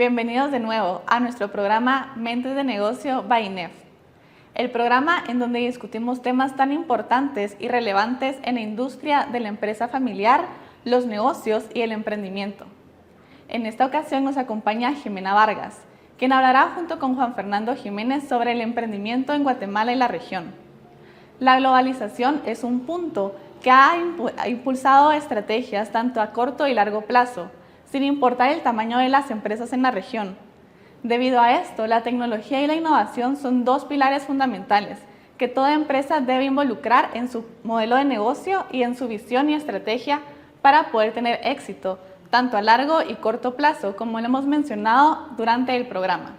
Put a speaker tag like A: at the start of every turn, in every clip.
A: Bienvenidos de nuevo a nuestro programa Mentes de Negocio by INEF, el programa en donde discutimos temas tan importantes y relevantes en la industria de la empresa familiar, los negocios y el emprendimiento. En esta ocasión nos acompaña Jimena Vargas, quien hablará junto con Juan Fernando Jiménez sobre el emprendimiento en Guatemala y la región. La globalización es un punto que ha impulsado estrategias tanto a corto y largo plazo, sin importar el tamaño de las empresas en la región. Debido a esto, la tecnología y la innovación son dos pilares fundamentales que toda empresa debe involucrar en su modelo de negocio y en su visión y estrategia para poder tener éxito, tanto a largo y corto plazo, como lo hemos mencionado durante el programa.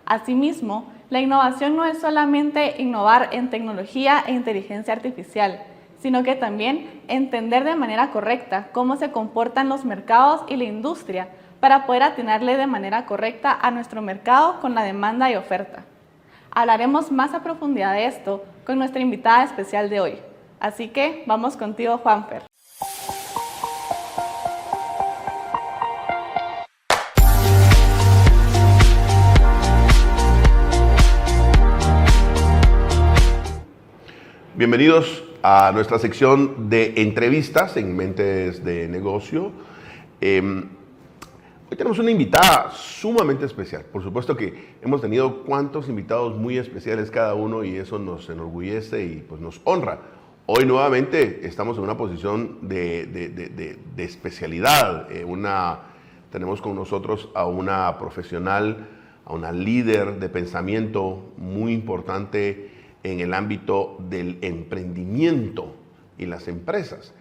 A: Asimismo, la innovación no es solamente innovar en tecnología e inteligencia artificial, sino que también entender de manera correcta cómo se comportan los mercados y la industria para poder atinarle de manera correcta a nuestro mercado con la demanda y oferta. Hablaremos más a profundidad de esto con nuestra invitada especial de hoy. Así que vamos contigo, Juanfer.
B: Bienvenidos a nuestra sección de entrevistas en Mentes de Negocio. Hoy tenemos una invitada sumamente especial. Por supuesto que hemos tenido cuantos invitados muy especiales cada uno y eso nos enorgullece y pues nos honra. Hoy nuevamente estamos en una posición de especialidad. Tenemos con nosotros a una profesional, a una líder de pensamiento muy importante en el ámbito del emprendimiento y las empresas.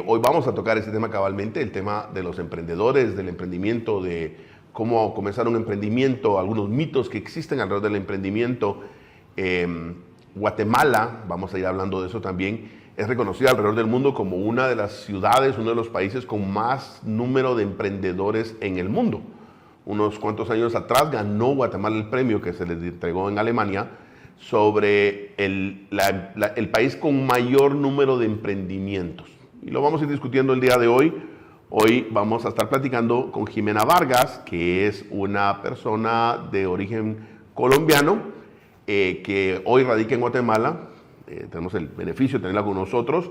B: Hoy vamos a tocar este tema cabalmente, el tema de los emprendedores, del emprendimiento, de cómo comenzar un emprendimiento, algunos mitos que existen alrededor del emprendimiento. Guatemala, vamos a ir hablando de eso también, es reconocida alrededor del mundo como una de las ciudades, uno de los países con más número de emprendedores en el mundo. Unos cuantos años atrás ganó Guatemala el premio que se les entregó en Alemania sobre el país con mayor número de emprendimientos. Y lo vamos a ir discutiendo el día de hoy. Hoy vamos a estar platicando con Jimena Vargas, que es una persona de origen colombiano, que hoy radica en Guatemala. Tenemos el beneficio de tenerla con nosotros.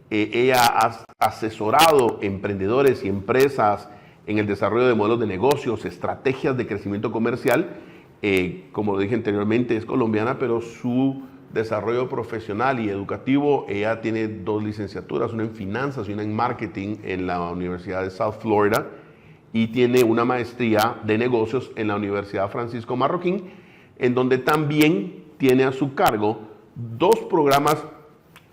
B: Ella ha asesorado emprendedores y empresas en el desarrollo de modelos de negocios, estrategias de crecimiento comercial. Como lo dije anteriormente, es colombiana, pero su desarrollo profesional y educativo, ella tiene 2 licenciaturas, una en finanzas y una en marketing en la Universidad de South Florida y tiene una maestría de negocios en la Universidad Francisco Marroquín, en donde también tiene a su cargo 2 programas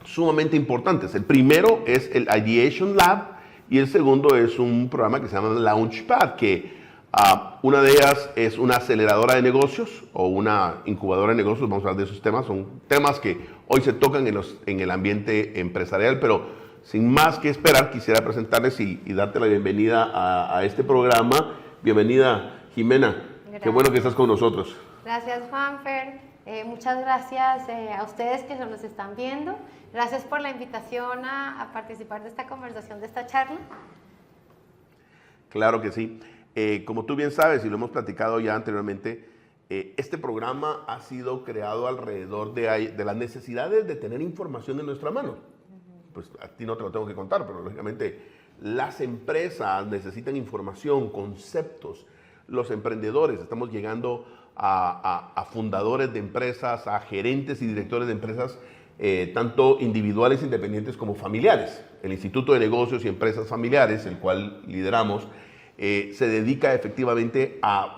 B: sumamente importantes. El primero es el Ideation Lab y el segundo es un programa que se llama Launchpad, que una de ellas es una aceleradora de negocios o una incubadora de negocios. Vamos a hablar de esos temas. Son temas que hoy se tocan en el ambiente empresarial, pero sin más que esperar, quisiera presentarles y darte la bienvenida a este programa. Bienvenida, Jimena. Gracias. Qué bueno que estás con nosotros.
C: Gracias, Juanfer. Muchas gracias a ustedes que nos están viendo. Gracias por la invitación a participar de esta conversación, de esta charla.
B: Claro que sí. Como tú bien sabes y lo hemos platicado ya anteriormente, este programa ha sido creado alrededor de las necesidades de tener información en nuestra mano. Pues a ti no te lo tengo que contar, pero lógicamente las empresas necesitan información, conceptos. Los emprendedores, estamos llegando a fundadores de empresas, a gerentes y directores de empresas, tanto individuales, independientes como familiares. El Instituto de Negocios y Empresas Familiares, el cual lideramos, se dedica efectivamente a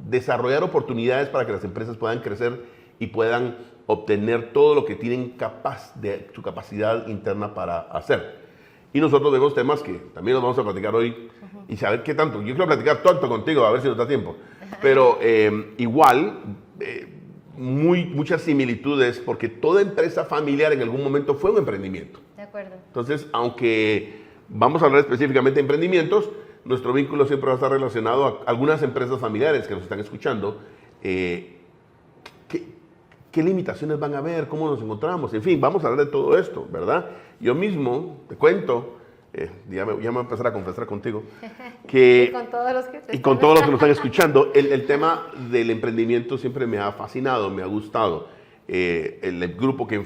B: desarrollar oportunidades para que las empresas puedan crecer y puedan obtener todo lo que tienen de su capacidad interna para hacer. Y nosotros vemos temas que también los vamos a platicar hoy y saber qué tanto. Yo quiero platicar tanto contigo, a ver si nos da tiempo. Pero igual, muchas similitudes, porque toda empresa familiar en algún momento fue un emprendimiento.
C: De acuerdo.
B: Entonces, aunque vamos a hablar específicamente de emprendimientos, nuestro vínculo siempre va a estar relacionado a algunas empresas familiares que nos están escuchando. ¿Qué limitaciones van a haber? ¿Cómo nos encontramos? En fin, vamos a hablar de todo esto, ¿verdad? Yo mismo, te cuento, ya me voy a empezar a confesar contigo,
C: Y con todos los que
B: y con todos los que nos están escuchando, el tema del emprendimiento siempre me ha fascinado, me ha gustado. El grupo que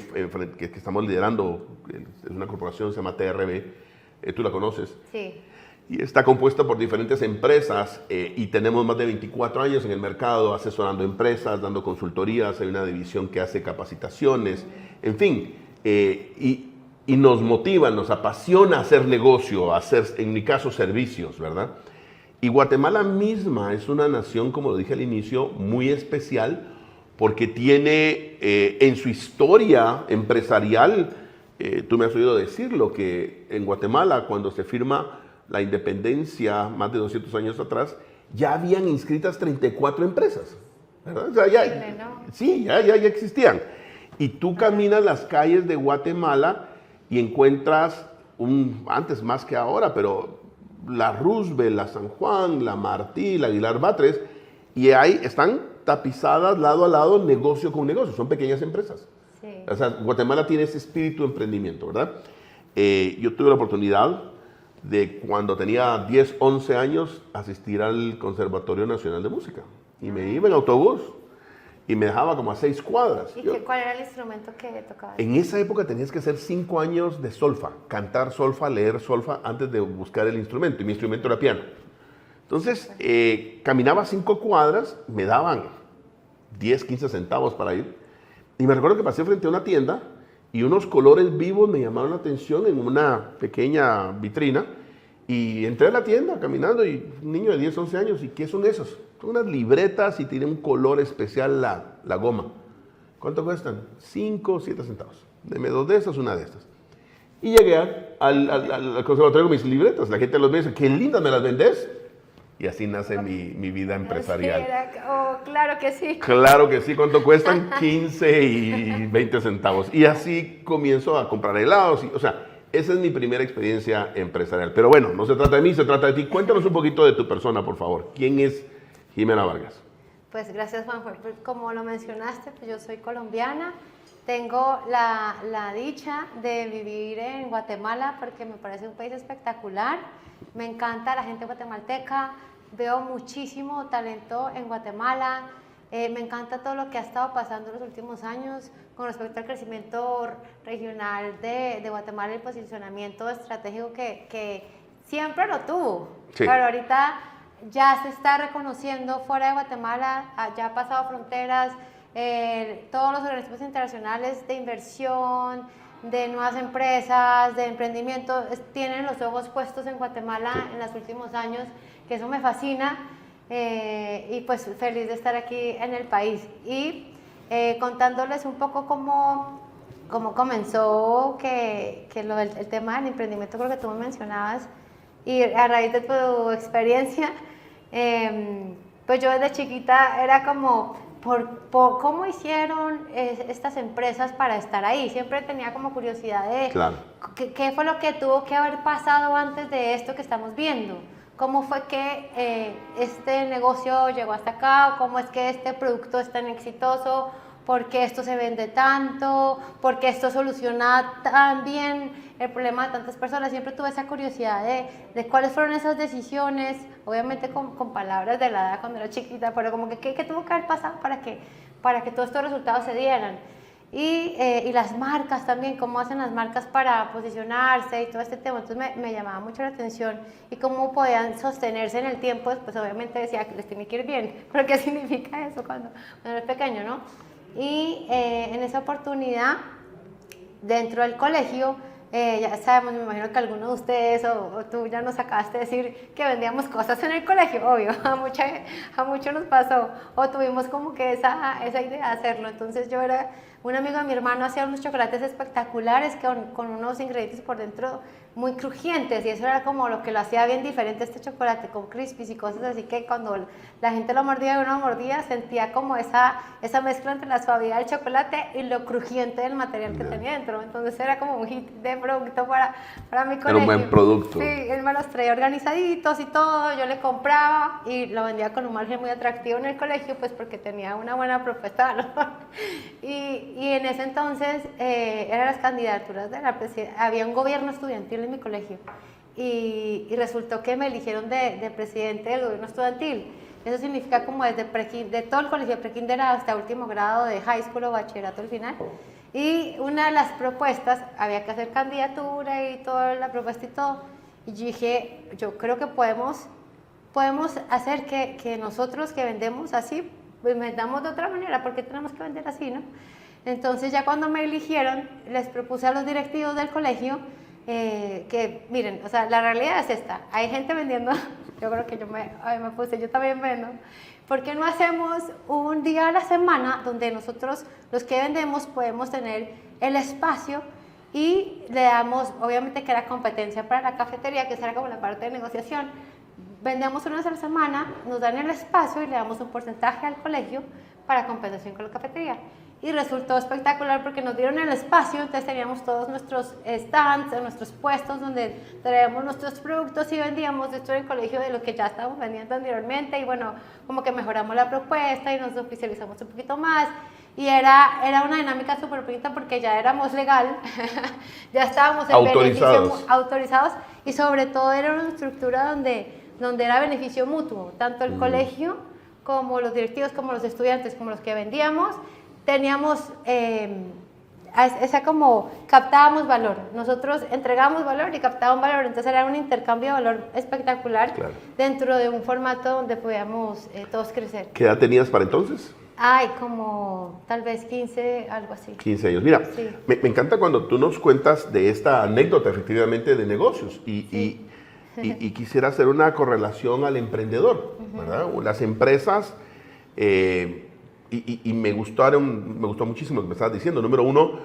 B: estamos liderando es una corporación, se llama TRB, tú la conoces.
C: Sí.
B: Y está compuesta por diferentes empresas y tenemos más de 24 años en el mercado asesorando empresas, dando consultorías, hay una división que hace capacitaciones, en fin, y nos motiva, nos apasiona hacer negocio, hacer, en mi caso, servicios, ¿verdad? Y Guatemala misma es una nación, como lo dije al inicio, muy especial porque tiene en su historia empresarial, tú me has oído decirlo, que en Guatemala cuando se firma la independencia, más de 200 años atrás, ya habían inscritas 34 empresas, ¿verdad? O sea, ya existían. Y tú caminas las calles de Guatemala y encuentras, antes más que ahora, pero la Roosevelt, la San Juan, la Martí, la Aguilar Batres, y ahí están tapizadas lado a lado, negocio con negocio, son pequeñas empresas.
C: Sí.
B: O sea, Guatemala tiene ese espíritu de emprendimiento, ¿verdad? Yo tuve la oportunidad de cuando tenía 10, 11 años asistir al Conservatorio Nacional de Música. Y me iba en autobús y me dejaba como a 6 cuadras.
C: ¿Y cuál era el instrumento que tocaba?
B: En esa época tenías que hacer 5 años de solfa, cantar solfa, leer solfa antes de buscar el instrumento. Y mi instrumento era piano. Entonces, caminaba 5 cuadras, me daban 10, 15 centavos para ir. Y me recuerdo que pasé frente a una tienda y unos colores vivos me llamaron la atención en una pequeña vitrina. Y entré a la tienda caminando y un niño de 10, 11 años, ¿y qué son esos? Son unas libretas y tiene un color especial la goma. ¿Cuánto cuestan? 5 o 7 centavos. Deme 2 de esas, una de estas. Y llegué al conservatorio con mis libretas. La gente los ve y dice, qué lindas, ¿me las vendés? Y así nace mi vida empresarial.
C: Claro que sí.
B: Claro que sí. ¿Cuánto cuestan? 15 y 20 centavos. Y así comienzo a comprar helados. O sea, esa es mi primera experiencia empresarial. Pero bueno, no se trata de mí, se trata de ti. Cuéntanos un poquito de tu persona, por favor. ¿Quién es Jimena Vargas?
C: Pues gracias, Juan. Como lo mencionaste, pues yo soy colombiana. Tengo la dicha de vivir en Guatemala porque me parece un país espectacular. Me encanta la gente guatemalteca. Veo muchísimo talento en Guatemala. Me encanta todo lo que ha estado pasando en los últimos años con respecto al crecimiento regional de Guatemala y el posicionamiento estratégico que siempre lo tuvo.
B: Sí.
C: Pero ahorita ya se está reconociendo fuera de Guatemala, ya ha pasado fronteras, todos los organismos internacionales de inversión, de nuevas empresas, de emprendimiento, tienen los ojos puestos en Guatemala en los últimos años, que eso me fascina. Y pues feliz de estar aquí en el país y contándoles un poco cómo comenzó el tema del emprendimiento, creo que tú me mencionabas, y a raíz de tu experiencia, pues yo desde chiquita era como, ¿cómo hicieron estas empresas para estar ahí? Siempre tenía como curiosidad de
B: Claro.
C: ¿qué fue lo que tuvo que haber pasado antes de esto que estamos viendo? ¿Cómo fue que este negocio llegó hasta acá? ¿Cómo es que este producto es tan exitoso? ¿Por qué esto se vende tanto? ¿Por qué esto soluciona tan bien el problema de tantas personas? Siempre tuve esa curiosidad de cuáles fueron esas decisiones, obviamente con palabras de la edad cuando era chiquita, pero como que qué tuvo que haber pasado para que todos estos resultados se dieran. Y las marcas también, cómo hacen las marcas para posicionarse y todo este tema. Entonces me llamaba mucho la atención y cómo podían sostenerse en el tiempo. Pues obviamente decía que les tiene que ir bien, pero ¿qué significa eso cuando eres pequeño, no? Y en esa oportunidad, dentro del colegio, ya sabemos, me imagino que alguno de ustedes o tú ya nos acabaste de decir que vendíamos cosas en el colegio, obvio, a muchos nos pasó, o tuvimos como que esa idea de hacerlo. Entonces un amigo de mi hermano hacía unos chocolates espectaculares con unos ingredientes por dentro muy crujientes, y eso era como lo que lo hacía bien diferente este chocolate, con crispies y cosas así, que cuando la gente lo mordía y uno mordía, sentía como esa mezcla entre la suavidad del chocolate y lo crujiente del material que tenía dentro. Entonces era como un hit de producto para mi colegio.
B: Era un buen producto.
C: Sí, él me los traía organizaditos y todo, yo le compraba y lo vendía con un margen muy atractivo en el colegio, pues porque tenía una buena propuesta, ¿no? Y en ese entonces eran las candidaturas de la presidencia, había un gobierno estudiantil en mi colegio y resultó que me eligieron de presidente del gobierno estudiantil. Eso significa como desde de todo el colegio de prekinder hasta último grado de high school o bachillerato al final. Y una de las propuestas, había que hacer candidatura y toda la propuesta y todo. Y yo dije, yo creo que podemos hacer que nosotros que vendemos así, pues vendamos de otra manera, porque tenemos que vender así, ¿no? Entonces ya cuando me eligieron, les propuse a los directivos del colegio que, miren, o sea, la realidad es esta, hay gente vendiendo, yo creo que yo también vendo, ¿por qué no hacemos un día a la semana donde nosotros, los que vendemos, podemos tener el espacio y le damos, obviamente que era competencia para la cafetería, que esa era como la parte de negociación, vendemos una vez a la semana, nos dan el espacio y le damos un porcentaje al colegio para compensación con la cafetería. Y resultó espectacular porque nos dieron el espacio, entonces teníamos todos nuestros stands, nuestros puestos donde traíamos nuestros productos y vendíamos esto en el colegio de lo que ya estábamos vendiendo anteriormente y bueno, como que mejoramos la propuesta y nos oficializamos un poquito más y era una dinámica súper bonita porque ya éramos legal, ya estábamos en autorizados y sobre todo era una estructura donde era beneficio mutuo, tanto el colegio como los directivos, como los estudiantes, como los que vendíamos, teníamos como captábamos valor, nosotros entregábamos valor y captábamos valor, entonces era un intercambio de valor espectacular dentro de un formato donde podíamos todos crecer.
B: ¿Qué edad tenías para entonces?
C: Ay, como tal vez 15, algo así.
B: 15 años. Mira,
C: sí.
B: me encanta cuando tú nos cuentas de esta anécdota efectivamente de negocios y quisiera hacer una correlación al emprendedor, ¿verdad? Las empresas... Y me gustó muchísimo lo que me estabas diciendo. Número uno,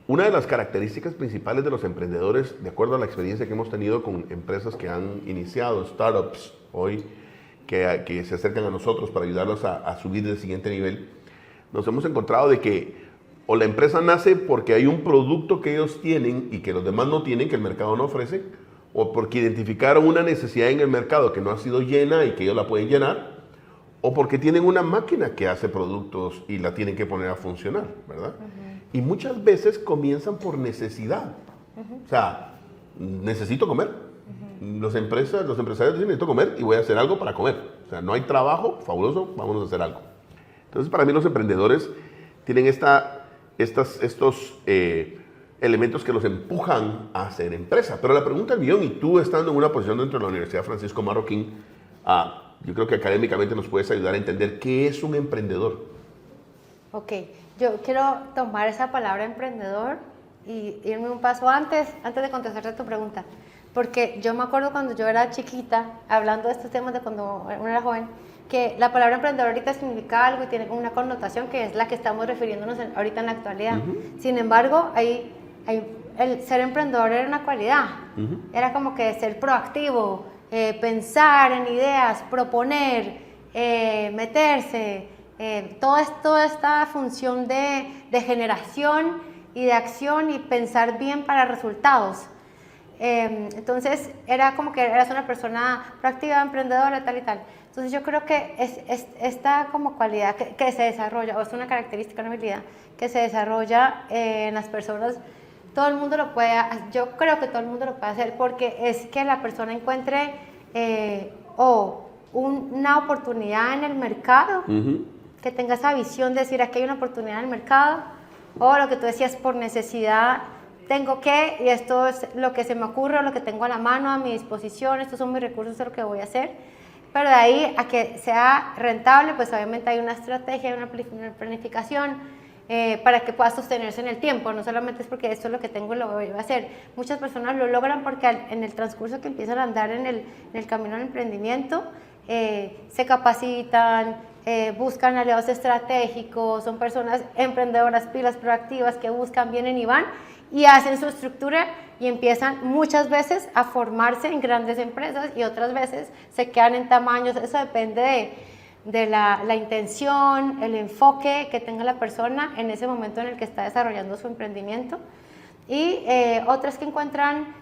B: una de las características principales de los emprendedores, de acuerdo a la experiencia que hemos tenido con empresas que han iniciado, startups hoy, que se acercan a nosotros para ayudarlos a subir del siguiente nivel, nos hemos encontrado de que o la empresa nace porque hay un producto que ellos tienen y que los demás no tienen, que el mercado no ofrece, o porque identificaron una necesidad en el mercado que no ha sido llena y que ellos la pueden llenar, o porque tienen una máquina que hace productos y la tienen que poner a funcionar, ¿verdad? Y muchas veces comienzan por necesidad. O sea, necesito comer. Los empresarios dicen, necesito comer y voy a hacer algo para comer. O sea, no hay trabajo, fabuloso, vámonos a hacer algo. Entonces, para mí los emprendedores tienen estos elementos que los empujan a hacer empresa. Pero la pregunta del millón, y tú estando en una posición dentro de la Universidad Francisco Marroquín, yo creo que académicamente nos puedes ayudar a entender qué es un emprendedor.
C: Ok, yo quiero tomar esa palabra emprendedor y irme un paso antes de contestarte tu pregunta. Porque yo me acuerdo cuando yo era chiquita, hablando de estos temas de cuando uno era joven, que la palabra emprendedor ahorita significa algo y tiene una connotación que es la que estamos refiriéndonos ahorita en la actualidad. Sin embargo, el ser emprendedor era una cualidad. Era como que ser proactivo, pensar en ideas, proponer, meterse, toda esta función de generación y de acción y pensar bien para resultados. Entonces era como que eras una persona proactiva, emprendedora, tal y tal. Entonces yo creo que es esta como cualidad que se desarrolla, o es una característica, una habilidad que se desarrolla en las personas. Todo el mundo lo puede, yo creo que todo el mundo lo puede hacer porque es que la persona encuentre una oportunidad en el mercado, que tenga esa visión de decir aquí hay una oportunidad en el mercado, o lo que tú decías por necesidad, tengo que, y esto es lo que se me ocurre, lo que tengo a la mano, a mi disposición, estos son mis recursos, esto es lo que voy a hacer. Pero de ahí a que sea rentable, pues obviamente hay una estrategia, una planificación, para que pueda sostenerse en el tiempo, no solamente es porque esto es lo que tengo y lo voy a hacer. Muchas personas lo logran porque en el transcurso que empiezan a andar en el camino del emprendimiento, se capacitan, buscan aliados estratégicos, son personas emprendedoras, pilas, proactivas, que buscan, vienen y van, y hacen su estructura y empiezan muchas veces a formarse en grandes empresas y otras veces se quedan en tamaños, eso depende de la intención, el enfoque que tenga la persona en ese momento en el que está desarrollando su emprendimiento. Y otras que encuentran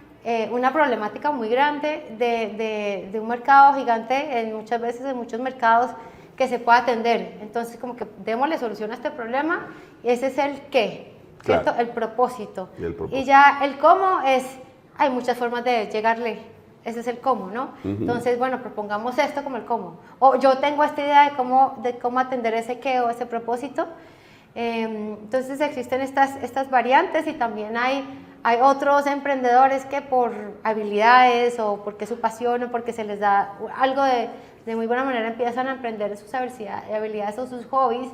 C: una problemática muy grande de un mercado gigante, muchas veces en muchos mercados que se puede atender. Entonces como que démosle solución a este problema y ese es el qué, ¿cierto? Claro. El propósito. Y ya el cómo es hay muchas formas de llegarle. Ese es el cómo, ¿no? Entonces, bueno, propongamos esto como el cómo. O yo tengo esta idea de cómo atender ese qué o ese propósito. Entonces existen estas variantes y también hay otros emprendedores que por habilidades o porque es su pasión o porque se les da algo de muy buena manera empiezan a emprender sus habilidades o sus hobbies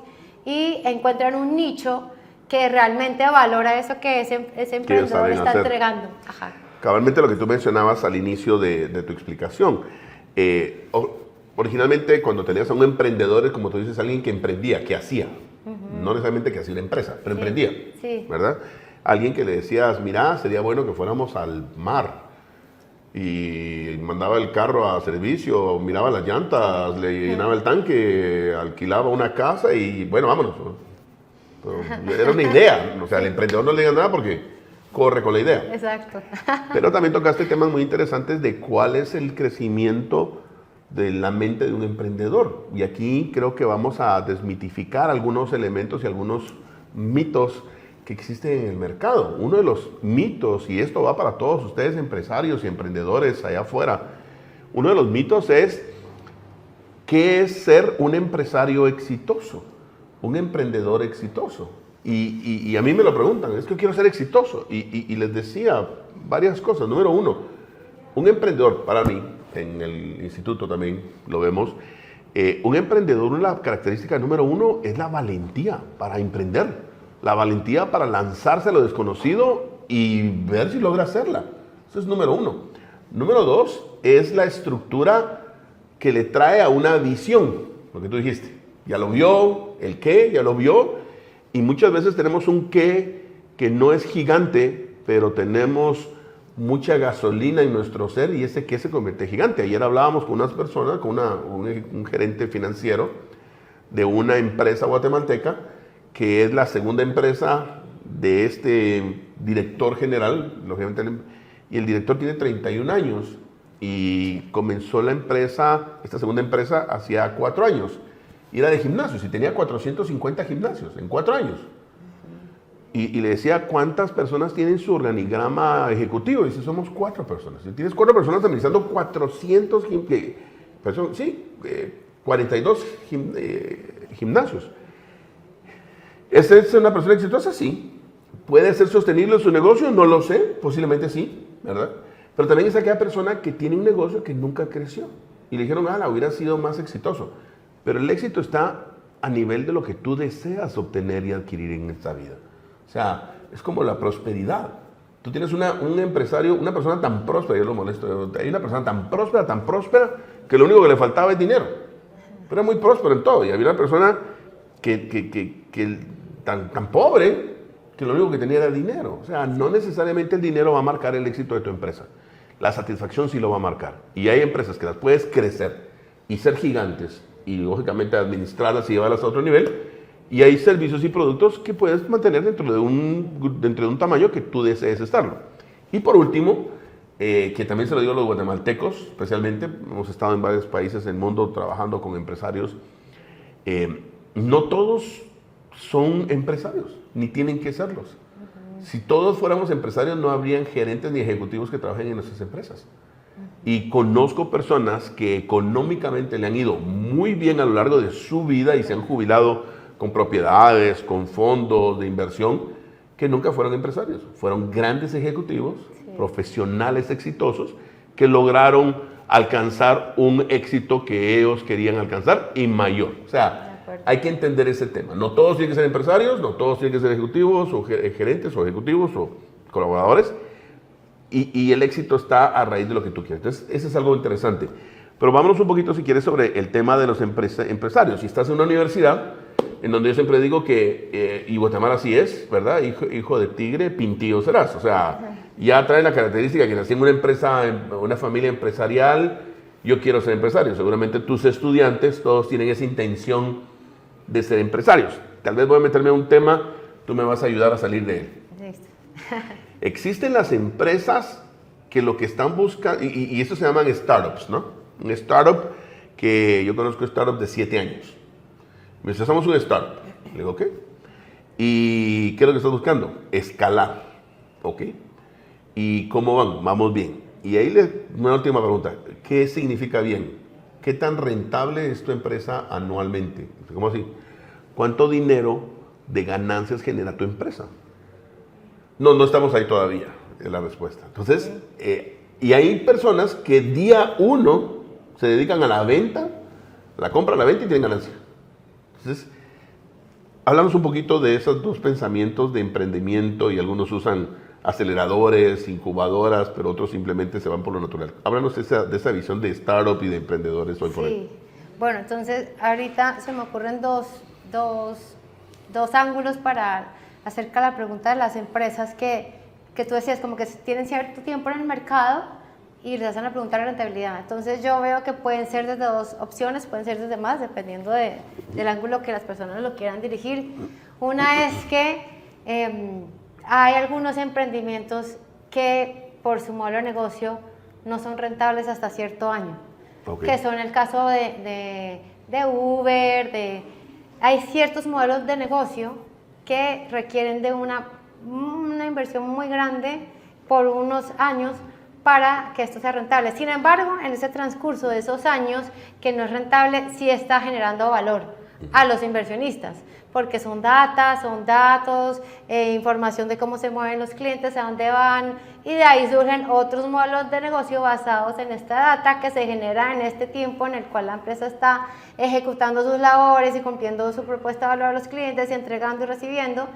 C: y encuentran un nicho que realmente valora eso que ese emprendedor está entregando. Ajá.
B: Cabalmente lo que tú mencionabas al inicio de tu explicación. Originalmente cuando tenías a un emprendedor, como tú dices, alguien que emprendía, que hacía. No necesariamente que hacía una empresa, pero emprendía, ¿verdad? Alguien que le decías, mira, sería bueno que fuéramos al mar. Y mandaba el carro a servicio, miraba las llantas, le llenaba el tanque, alquilaba una casa y bueno, vámonos. Pero era una idea, o sea, al emprendedor no le diga nada porque corre con la idea.
C: Exacto.
B: Pero también tocaste temas muy interesantes de cuál es el crecimiento de la mente de un emprendedor. Y aquí creo que vamos a desmitificar algunos elementos y algunos mitos que existen en el mercado. Uno de los mitos, y esto va para todos ustedes empresarios y emprendedores allá afuera, uno de los mitos es ¿qué es ser un empresario exitoso? Un emprendedor exitoso. Y a mí me lo preguntan, es que quiero ser exitoso. Y les decía varias cosas. Número uno, un emprendedor, para mí, en el instituto también lo vemos, un emprendedor, la característica número uno es la valentía para emprender. La valentía para lanzarse a lo desconocido y ver si logra hacerla. Eso es número uno. Número dos es la estructura que le trae a una visión, lo que tú dijiste. Ya lo vio, el qué, ya lo vio. Y muchas veces tenemos un qué que no es gigante, pero tenemos mucha gasolina en nuestro ser y ese qué se convierte en gigante. Ayer hablábamos con unas personas, con un gerente financiero de una empresa guatemalteca, que es la segunda empresa de este director general, lógicamente, y el director tiene 31 años y comenzó la empresa, esta segunda empresa, hacía 4 años. Y era de gimnasios y tenía 450 gimnasios en 4 años. Y le decía, ¿cuántas personas tienen su organigrama ejecutivo? Y dice, somos 4 personas. Y tienes 4 personas administrando 400 42 gimnasios. ¿Es una persona exitosa? Sí. ¿Puede ser sostenible su negocio? No lo sé. Posiblemente sí, ¿verdad? Pero también es aquella persona que tiene un negocio que nunca creció. Y le dijeron, hubiera sido más exitoso. Pero el éxito está a nivel de lo que tú deseas obtener y adquirir en esta vida. O sea, es como la prosperidad. Tú tienes un empresario, una persona tan próspera, yo lo molesto, hay una persona tan próspera, que lo único que le faltaba es dinero. Pero era muy próspero en todo. Y había una persona tan pobre que lo único que tenía era dinero. O sea, no necesariamente el dinero va a marcar el éxito de tu empresa. La satisfacción sí lo va a marcar. Y hay empresas que las puedes crecer y ser gigantes y lógicamente administrarlas y llevarlas a otro nivel. Y hay servicios y productos que puedes mantener dentro de un tamaño que tú desees estarlo. Y por último, que también se lo digo a los guatemaltecos, especialmente, hemos estado en varios países del mundo trabajando con empresarios, no todos son empresarios, ni tienen que serlos. Si todos fuéramos empresarios, no habrían gerentes ni ejecutivos que trabajen en nuestras empresas. Y conozco personas que económicamente le han ido muy bien a lo largo de su vida y se han jubilado con propiedades, con fondos de inversión, que nunca fueron empresarios. Fueron grandes ejecutivos, profesionales exitosos, que lograron alcanzar un éxito que ellos querían alcanzar y mayor. O sea, hay que entender ese tema. No todos tienen que ser empresarios, no todos tienen que ser ejecutivos o gerentes o ejecutivos o colaboradores. Y el éxito está a raíz de lo que tú quieres. Entonces, eso es algo interesante. Pero vámonos un poquito, si quieres, sobre el tema de los empresarios. Si estás en una universidad, en donde yo siempre digo que, y Guatemala sí es, ¿verdad? Hijo de tigre, pintío serás. O sea, ya trae la característica que nací en una empresa, en una familia empresarial, yo quiero ser empresario. Seguramente tus estudiantes, todos tienen esa intención de ser empresarios. Tal vez voy a meterme a un tema, tú me vas a ayudar a salir de él.
C: Listo.
B: Existen las empresas que lo que están buscando, y esto se llaman startups, ¿no? Un startup que yo conozco startup de 7 años. Me dice, somos un startup. Le digo, ¿ok? ¿Y qué es lo que estás buscando? Escalar, ¿ok? ¿Y cómo van? Vamos bien. Y ahí una última pregunta. ¿Qué significa bien? ¿Qué tan rentable es tu empresa anualmente? ¿Cómo así? ¿Cuánto dinero de ganancias genera tu empresa? No, no estamos ahí todavía, es la respuesta. Entonces, y hay personas que día uno se dedican a la venta, la compra, la venta y tienen ganancia. Entonces, hablamos un poquito de esos dos pensamientos de emprendimiento y algunos usan aceleradores, incubadoras, pero otros simplemente se van por lo natural. Háblanos de esa visión de startup y de emprendedores hoy por hoy.
C: Sí, bueno, entonces ahorita se me ocurren dos ángulos para acerca de la pregunta de las empresas que tú decías, como que tienen cierto tiempo en el mercado y les hacen la pregunta de rentabilidad. Entonces yo veo que pueden ser desde dos opciones, pueden ser desde más, dependiendo del ángulo que las personas lo quieran dirigir. Una es que hay algunos emprendimientos que por su modelo de negocio no son rentables hasta cierto año, que son el caso de Uber, hay ciertos modelos de negocio que requieren de una inversión muy grande por unos años para que esto sea rentable. Sin embargo, en ese transcurso de esos años que no es rentable, sí está generando valor a los inversionistas, porque son datos, información de cómo se mueven los clientes, a dónde van, y de ahí surgen otros modelos de negocio basados en esta data que se genera en este tiempo en el cual la empresa está ejecutando sus labores y cumpliendo su propuesta de valor a los clientes y entregando y recibiendo,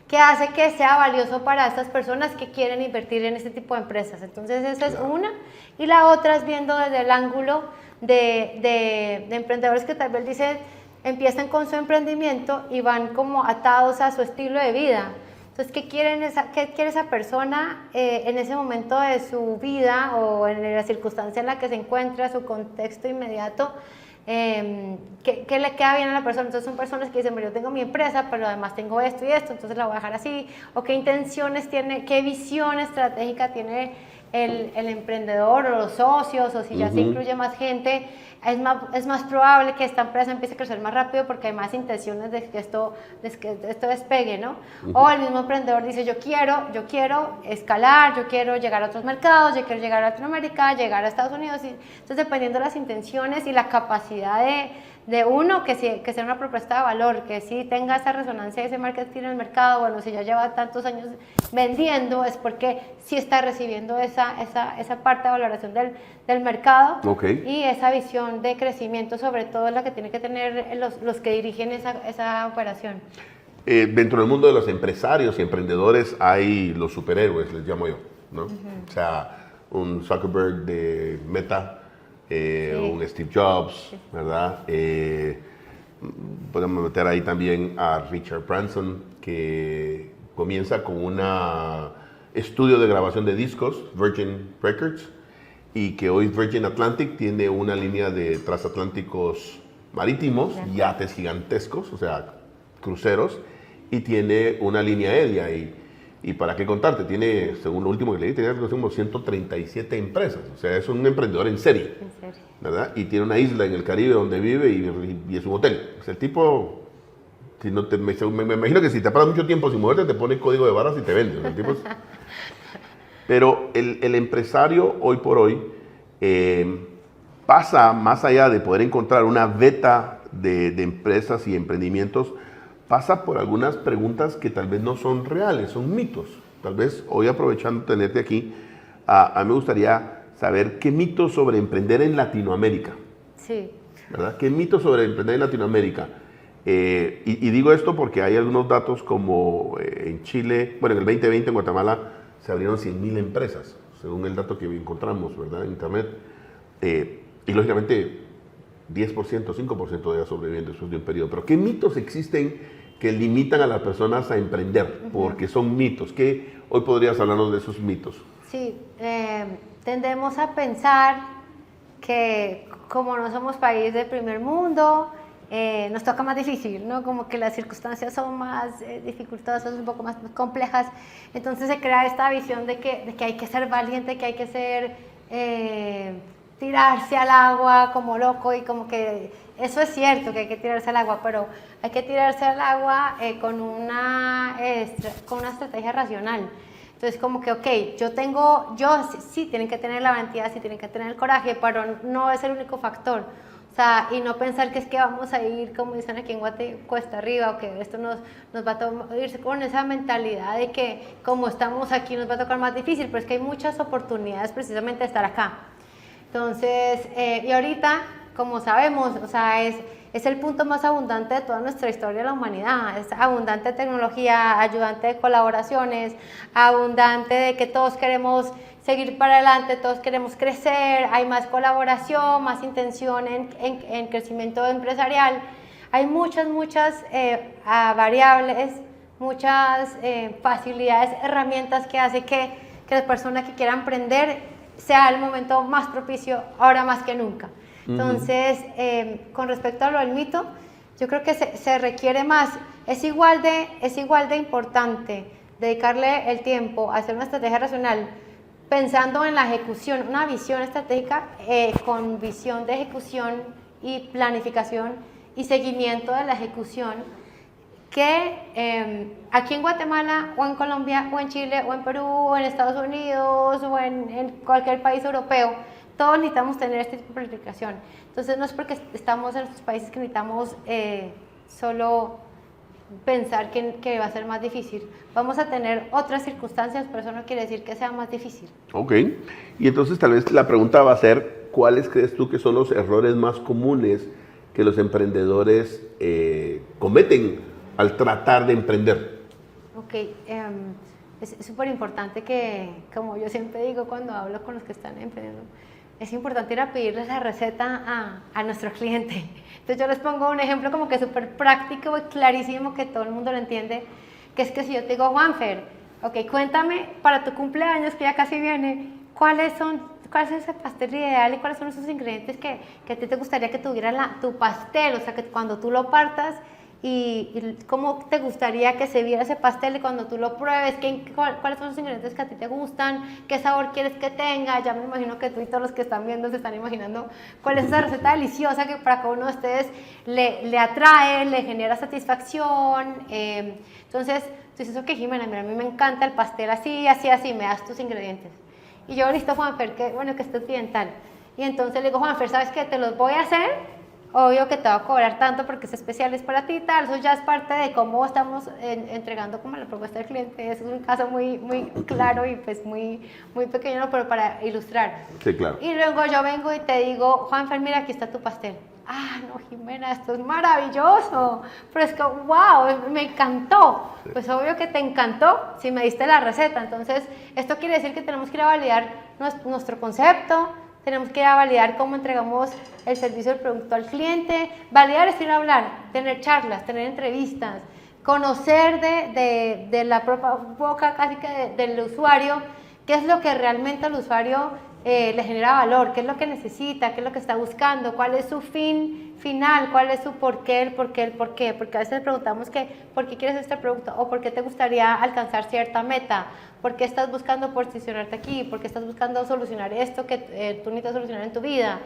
C: que hace que sea valioso para estas personas que quieren invertir en este tipo de empresas. Entonces esa es una, y la otra es viendo desde el ángulo de emprendedores que tal vez dicen, empiezan con su emprendimiento y van como atados a su estilo de vida. Entonces, ¿qué quiere esa persona en ese momento de su vida o en la circunstancia en la que se encuentra, su contexto inmediato? ¿Qué le queda bien a la persona? Entonces son personas que dicen, yo tengo mi empresa, pero además tengo esto y esto, entonces la voy a dejar así. ¿O qué intenciones tiene, qué visión estratégica tiene el emprendedor o los socios? O si ya se incluye más gente, es más probable que esta empresa empiece a crecer más rápido porque hay más intenciones de que esto despegue, ¿no? O el mismo emprendedor dice, yo quiero escalar, yo quiero llegar a otros mercados, yo quiero llegar a Latinoamérica, llegar a Estados Unidos. Entonces, dependiendo de las intenciones y la capacidad de uno, que sea una propuesta de valor, que sí tenga esa resonancia, ese marketing en el mercado. Bueno, si ya lleva tantos años vendiendo, es porque sí está recibiendo esa parte de valoración del mercado. Y esa visión de crecimiento, sobre todo, es la que tienen que tener los que dirigen esa operación.
B: Dentro del mundo de los empresarios y emprendedores hay los superhéroes, les llamo yo, ¿no? O sea, un Zuckerberg de Meta, un Steve Jobs, ¿verdad? Podemos meter ahí también a Richard Branson, que comienza con un estudio de grabación de discos, Virgin Records, y que hoy Virgin Atlantic tiene una línea de transatlánticos marítimos, yates gigantescos, o sea, cruceros, y tiene una línea aérea. Y para qué contarte, tiene, según lo último que leí, tiene como 137 empresas. O sea, es un emprendedor en serie, ¿verdad? Y tiene una isla en el Caribe donde vive y es un hotel. O sea, el tipo, si no me imagino que si te pasas mucho tiempo sin moverte, te pone código de barras y te vende. O sea, el tipo pero el empresario hoy por hoy pasa más allá de poder encontrar una beta de empresas y emprendimientos, pasa por algunas preguntas que tal vez no son reales, son mitos. Tal vez hoy, aprovechando tenerte aquí, a mí me gustaría saber qué mitos sobre emprender en Latinoamérica.
C: Sí.
B: ¿Verdad? ¿Qué mitos sobre emprender en Latinoamérica? Y digo esto porque hay algunos datos como en Chile, bueno, en el 2020 en Guatemala se abrieron 100.000 empresas, según el dato que encontramos, ¿verdad? En internet. Y lógicamente 10%, 5% de ellas sobreviven después de un periodo. Pero ¿qué mitos existen que limitan a las personas a emprender? Porque son mitos. ¿Qué hoy podrías hablarnos de esos mitos?
C: Sí, tendemos a pensar que como no somos país de primer mundo, nos toca más difícil, ¿no? Como que las circunstancias son más dificultosas, un poco más complejas. Entonces se crea esta visión de que hay que ser valiente, que hay que ser tirarse al agua como loco, y como que eso es cierto, que hay que tirarse al agua, pero hay que tirarse al agua con una estrategia racional. Entonces, como que, ok, yo sí tienen que tener la valentía, sí tienen que tener el coraje, pero no es el único factor. O sea, y no pensar que es que vamos a ir, como dicen aquí en Guate, cuesta arriba, o que esto nos va a irse con esa mentalidad de que como estamos aquí nos va a tocar más difícil, pero es que hay muchas oportunidades precisamente de estar acá. Entonces, y ahorita, como sabemos, o sea, es el punto más abundante de toda nuestra historia de la humanidad. Es abundante de tecnología, ayudante de colaboraciones, abundante de que todos queremos seguir para adelante, todos queremos crecer, hay más colaboración, más intención en crecimiento empresarial. Hay muchas variables, muchas facilidades, herramientas que hace que la persona que quiera emprender sea el momento más propicio, ahora más que nunca. Entonces, con respecto a lo del mito, yo creo que se requiere más, es igual de importante dedicarle el tiempo a hacer una estrategia racional pensando en la ejecución, una visión estratégica con visión de ejecución y planificación y seguimiento de la ejecución, que aquí en Guatemala o en Colombia o en Chile o en Perú o en Estados Unidos o en cualquier país europeo, todos necesitamos tener este tipo de planificación. Entonces no es porque estamos en estos países que necesitamos solo pensar que va a ser más difícil. Vamos a tener otras circunstancias, pero eso no quiere decir que sea más difícil.
B: Ok, y entonces tal vez la pregunta va a ser, ¿cuáles crees tú que son los errores más comunes que los emprendedores cometen al tratar de emprender?
C: Ok, es súper importante que, como yo siempre digo cuando hablo con los que están emprendiendo, es importante ir a pedirles la receta a nuestro cliente. Entonces yo les pongo un ejemplo como que súper práctico y clarísimo que todo el mundo lo entiende, que es que si yo te digo, Juanfer, ok, cuéntame para tu cumpleaños que ya casi viene, cuál es ese pastel ideal y cuáles son esos ingredientes que a ti te gustaría que tuviera tu pastel, o sea, que cuando tú lo partas y cómo te gustaría que se viera ese pastel y cuando tú lo pruebes, cuáles son los ingredientes que a ti te gustan, qué sabor quieres que tenga. Ya me imagino que tú y todos los que están viendo se están imaginando cuál es esa receta deliciosa que para cada uno de ustedes le atrae, le genera satisfacción. Entonces tú dices, ok, Jimena, mira, a mí me encanta el pastel así, así, así, me das tus ingredientes. Y yo, listo, Juanfer, que bueno que estés bien, tal. Y entonces le digo, Juanfer, ¿sabes qué? Te los voy a hacer. Obvio que te va a cobrar tanto porque es especial, es para ti, tal. Eso ya es parte de cómo estamos entregando como la propuesta del cliente. Es un caso muy claro y pues muy pequeño, pero para ilustrar.
B: Sí, claro.
C: Y luego yo vengo y te digo, Juanfer, mira, aquí está tu pastel. Ah, no, Jimena, esto es maravilloso. Pero es que, wow, me encantó. Sí. Pues obvio que te encantó si me diste la receta. Entonces, esto quiere decir que tenemos que ir a validar nuestro concepto. Tenemos que ir a validar cómo entregamos el servicio del producto al cliente. Validar es ir a hablar, tener charlas, tener entrevistas, conocer de la propia boca casi que del usuario qué es lo que realmente al usuario le genera valor, qué es lo que necesita, qué es lo que está buscando, cuál es su fin final, cuál es su por qué. Porque a veces preguntamos ¿por qué quieres este producto? O ¿por qué te gustaría alcanzar cierta meta? ¿Por qué estás buscando posicionarte aquí? ¿Por qué estás buscando solucionar esto que tú necesitas solucionar en tu vida?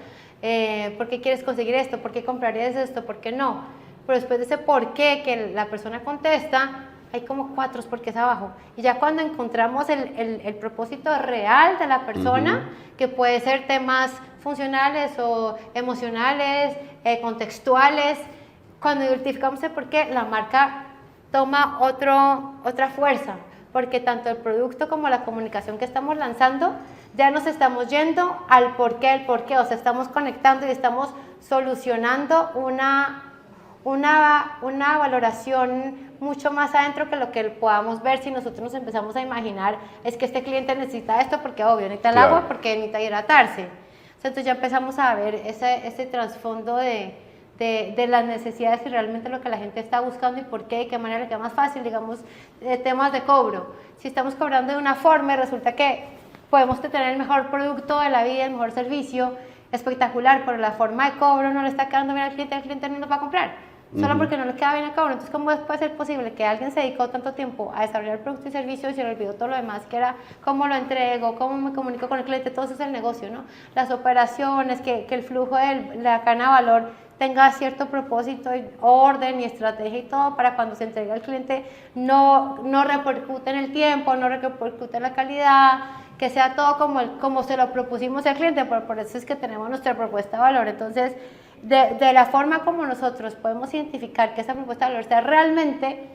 C: ¿Por qué quieres conseguir esto? ¿Por qué comprarías esto? ¿Por qué no? Pero después de ese por qué que la persona contesta, hay como 4 porqués abajo. Y ya cuando encontramos el propósito real de la persona, que puede ser temas funcionales o emocionales, contextuales, cuando identificamos el por qué, la marca toma otra fuerza. Porque tanto el producto como la comunicación que estamos lanzando, ya nos estamos yendo al por qué, o sea, estamos conectando y estamos solucionando una valoración mucho más adentro que lo que podamos ver si nosotros nos empezamos a imaginar, es que este cliente necesita esto porque obvio, necesita el agua porque necesita hidratarse. Entonces ya empezamos a ver ese trasfondo de las necesidades y realmente lo que la gente está buscando y por qué, de qué manera le queda más fácil, digamos, temas de cobro. Si estamos cobrando de una forma y resulta que podemos tener el mejor producto de la vida, el mejor servicio, espectacular, pero la forma de cobro no le está quedando bien al cliente no nos va a comprar. Solo porque no le queda bien el cobro. Entonces, ¿cómo puede ser posible que alguien se dedicó tanto tiempo a desarrollar producto y servicio y se le olvidó todo lo demás, que era cómo lo entrego, cómo me comunico con el cliente? Todo eso es el negocio, ¿no? Las operaciones, que el flujo de la cadena de valor tenga cierto propósito, y orden y estrategia y todo para cuando se entregue al cliente no repercute en el tiempo, no repercute en la calidad, que sea todo como se lo propusimos al cliente. Por eso es que tenemos nuestra propuesta de valor. Entonces, de la forma como nosotros podemos identificar que esa propuesta de valor sea realmente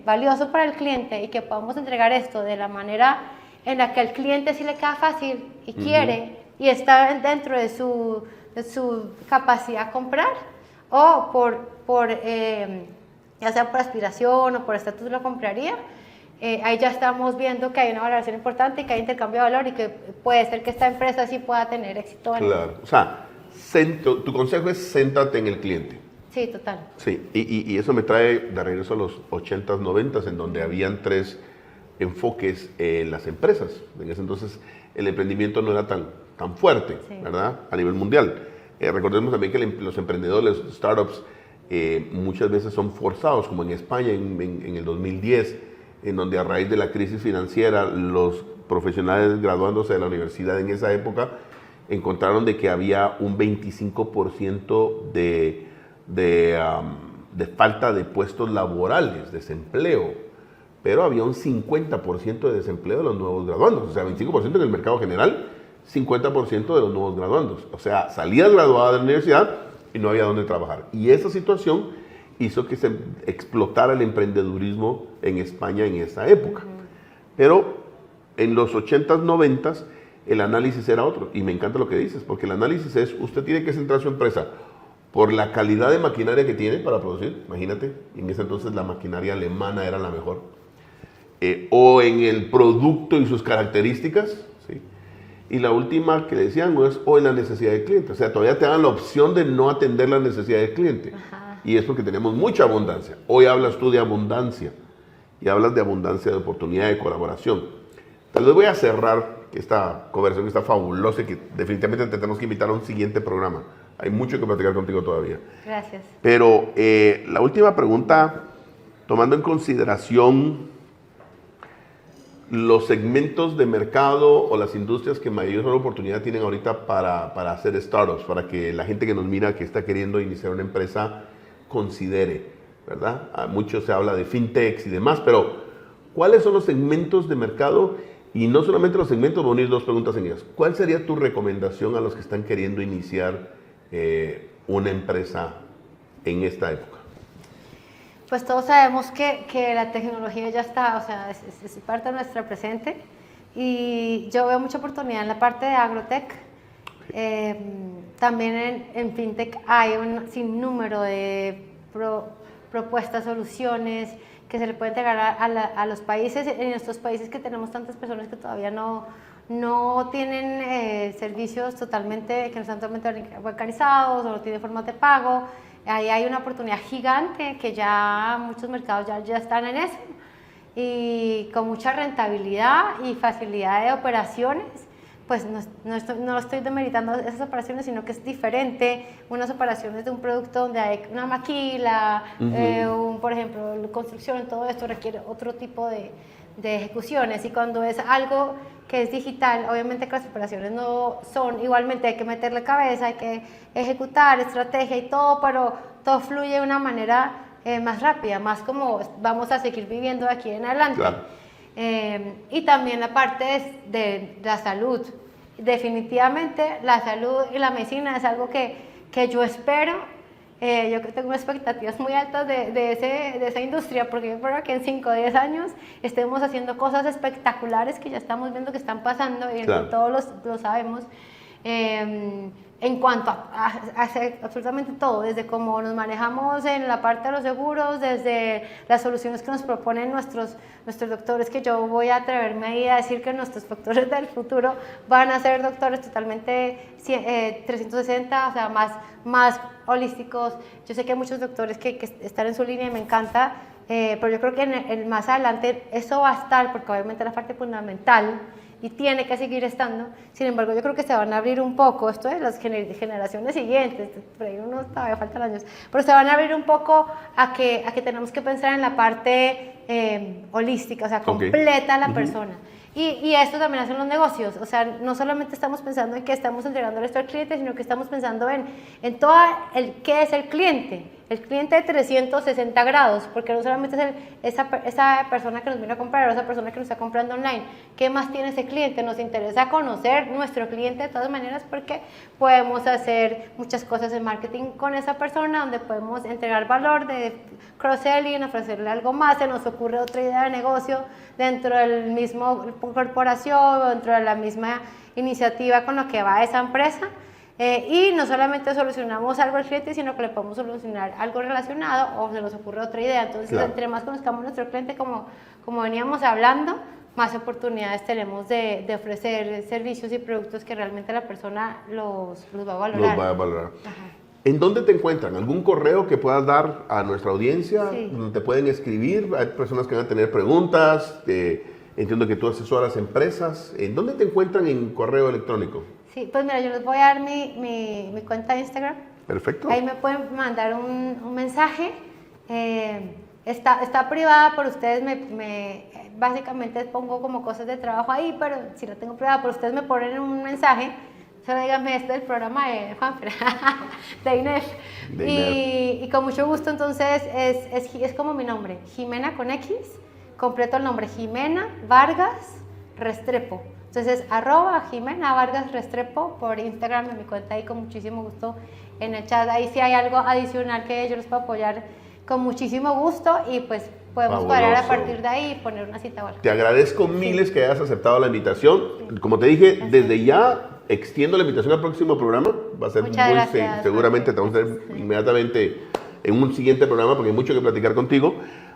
C: valioso para el cliente y que podamos entregar esto de la manera en la que al cliente sí le queda fácil y quiere y está dentro de su capacidad de comprar, o ya sea por aspiración o por estatus lo compraría, ahí ya estamos viendo que hay una valoración importante y que hay intercambio de valor y que puede ser que esta empresa sí pueda tener éxito.
B: Claro, o sea, tu consejo es céntrate en el cliente.
C: Sí, total.
B: Sí, y eso me trae de regreso a los 80s, 90s, en donde habían 3 enfoques en las empresas. En ese entonces el emprendimiento no era tan fuerte, sí, ¿verdad? A nivel mundial. Recordemos también que los emprendedores, los startups, muchas veces son forzados, como en España en el 2010, en donde a raíz de la crisis financiera, los profesionales graduándose de la universidad en esa época encontraron de que había un 25% de falta de puestos laborales, desempleo, pero había un 50% de desempleo de los nuevos graduandos, o sea, 25% en el mercado general, 50% de los nuevos graduandos. O sea, salías graduada de la universidad y no había dónde trabajar. Y esa situación hizo que se explotara el emprendedurismo en España en esa época. Pero en los 80s, 90s, el análisis era otro. Y me encanta lo que dices, porque el análisis es, usted tiene que centrar su empresa por la calidad de maquinaria que tiene para producir. Imagínate, en ese entonces la maquinaria alemana era la mejor. O en el producto y sus características, ¿sí? Y la última que decían es o en la necesidad del cliente. O sea, todavía te dan la opción de no atender la necesidad del cliente. Ajá. Y es porque tenemos mucha abundancia. Hoy hablas tú de abundancia y hablas de abundancia de oportunidad de colaboración. Tal vez voy a cerrar esta conversación que está fabulosa y que definitivamente te tenemos que invitar a un siguiente programa. Hay mucho que platicar contigo todavía.
C: Gracias.
B: Pero la última pregunta, tomando en consideración los segmentos de mercado o las industrias que mayor oportunidad tienen ahorita para hacer startups, para que la gente que nos mira, que está queriendo iniciar una empresa, considere, ¿verdad? Mucho se habla de fintechs y demás, pero ¿cuáles son los segmentos de mercado? Y no solamente los segmentos, voy a unir 2 preguntas en ellas. ¿Cuál sería tu recomendación a los que están queriendo iniciar una empresa en esta época?
C: Pues todos sabemos que la tecnología ya está, o sea, es parte de nuestra presente, y yo veo mucha oportunidad en la parte de agrotech. También en fintech hay un sinnúmero de propuestas, soluciones que se le pueden entregar a los países, en estos países que tenemos tantas personas que todavía no tienen servicios que no están totalmente bancarizados o no tienen formas de pago. Ahí hay una oportunidad gigante que ya muchos mercados ya están en eso, y con mucha rentabilidad y facilidad de operaciones. Pues no estoy demeritando esas operaciones, sino que es diferente unas operaciones de un producto donde hay una maquila, por ejemplo, construcción, todo esto requiere otro tipo de ejecuciones, y cuando es algo que es digital, obviamente que las operaciones no son igualmente, hay que meterle cabeza, hay que ejecutar estrategia y todo, pero todo fluye de una manera más rápida, más como vamos a seguir viviendo de aquí en adelante. Claro. Y también la parte de la salud. Definitivamente la salud y la medicina es algo que yo espero. Yo tengo expectativas muy altas de esa industria, porque yo espero que en 5 o 10 años estemos haciendo cosas espectaculares que ya estamos viendo que están pasando y claro, todos lo sabemos. En cuanto a hacer absolutamente todo, desde cómo nos manejamos en la parte de los seguros, desde las soluciones que nos proponen nuestros doctores, que yo voy a atreverme ahí a decir que nuestros doctores del futuro van a ser doctores totalmente 360, o sea, más holísticos. Yo sé que hay muchos doctores que están en su línea y me encanta, pero yo creo que más adelante eso va a estar, porque obviamente la parte fundamental y tiene que seguir estando. Sin embargo, yo creo que se van a abrir un poco, esto es las generaciones siguientes, por ahí todavía faltan años, pero se van a abrir un poco a que tenemos que pensar en la parte holística, o sea, completa la persona. Y esto también hacen los negocios, o sea, no solamente estamos pensando en que estamos entregando esto al cliente, sino que estamos pensando en todo qué es el cliente de 360 grados, porque no solamente es esa persona que nos viene a comprar o esa persona que nos está comprando online, ¿qué más tiene ese cliente? Nos interesa conocer nuestro cliente de todas maneras porque podemos hacer muchas cosas en marketing con esa persona, donde podemos entregar valor de cross-selling, ofrecerle algo más, se nos ocurre otra idea de negocio dentro del mismo corporación, dentro de la misma iniciativa con lo que va esa empresa. Y no solamente solucionamos algo al cliente, sino que le podemos solucionar algo relacionado o se nos ocurre otra idea. Entonces, claro, entre más conozcamos a nuestro cliente, como veníamos hablando, más oportunidades tenemos de ofrecer servicios y productos que realmente la persona los va a valorar.
B: Los va a valorar.
C: Ajá.
B: ¿En dónde te encuentran? ¿Algún correo que puedas dar a nuestra audiencia?
C: Sí.
B: ¿Donde te pueden escribir? Hay personas que van a tener preguntas. Entiendo que tú asesoras empresas. ¿En dónde te encuentran en correo electrónico?
C: Sí, pues mira, yo les voy a dar mi cuenta de Instagram.
B: Perfecto.
C: Ahí me pueden mandar un mensaje. Está privada, pero ustedes básicamente pongo como cosas de trabajo ahí, pero si la tengo privada, pero ustedes me ponen un mensaje. Solo díganme, este es el programa de Juanfer, de INEF. Y con mucho gusto, entonces, es como mi nombre, Jimena con X, completo el nombre, Jimena Vargas Restrepo. Entonces, @Jimena Vargas Restrepo por Instagram, en mi cuenta ahí con muchísimo gusto en el chat. Ahí si hay algo adicional que yo les puedo apoyar con muchísimo gusto y pues podemos parar a partir de ahí y poner una cita o algo.
B: Te agradezco miles que hayas aceptado la invitación. Como te dije, desde ya extiendo la invitación al próximo programa. Va a ser
C: Muchas gracias,
B: seguramente te vamos a ver inmediatamente en un siguiente programa porque hay mucho que platicar contigo.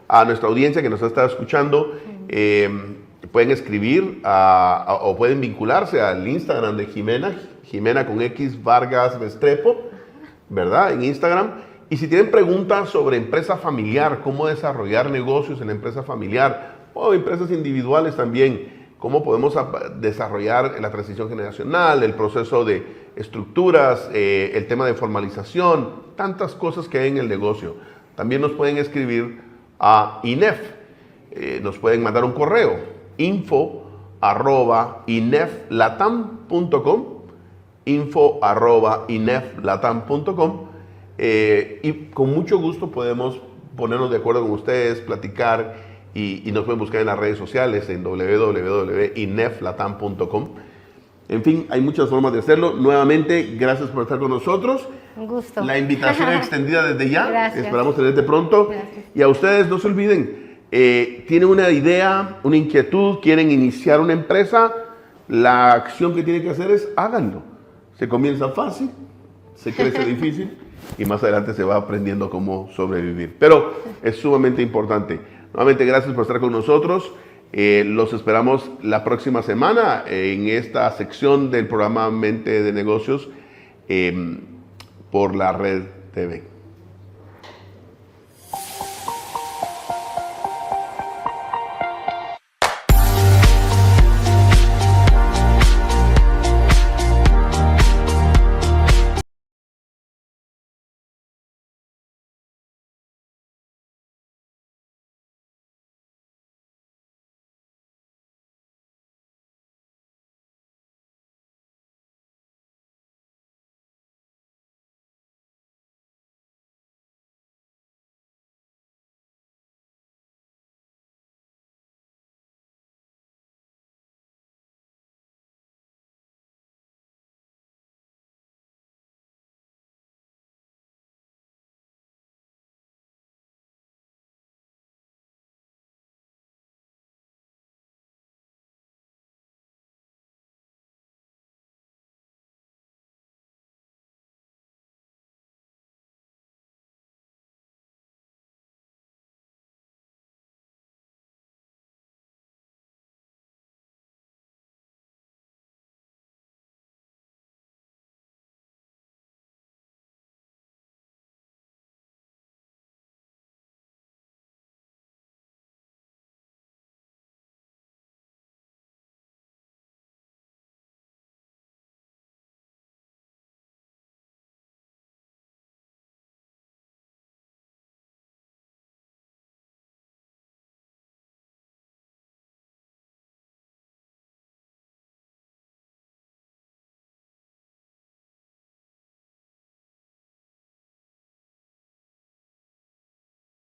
B: A nuestra audiencia que nos está escuchando, pueden escribir o pueden vincularse al Instagram de Jimena con X Vargas Restrepo, ¿verdad? En Instagram. Y si tienen preguntas sobre empresa familiar, cómo desarrollar negocios en la empresa familiar o empresas individuales también, cómo podemos desarrollar la transición generacional, el proceso de estructuras, el tema de formalización, tantas cosas que hay en el negocio. También nos pueden escribir a INEF, nos pueden mandar un correo, info@ineflatam.com, info@ineflatam.com, y con mucho gusto podemos ponernos de acuerdo con ustedes, platicar. Y nos pueden buscar en las redes sociales en www.ineflatam.com. En fin, hay muchas formas de hacerlo. Nuevamente, gracias por estar con nosotros.
C: Un gusto.
B: La invitación extendida desde ya.
C: Gracias.
B: Esperamos tenerte pronto.
C: Gracias.
B: Y a ustedes, no se olviden, tienen una idea, una inquietud, quieren iniciar una empresa, la acción que tienen que hacer es háganlo. Se comienza fácil, se crece difícil y más adelante se va aprendiendo cómo sobrevivir. Pero es sumamente importante. Nuevamente, gracias por estar con nosotros. Los esperamos la próxima semana en esta sección del programa Mente de Negocios por la Red TV.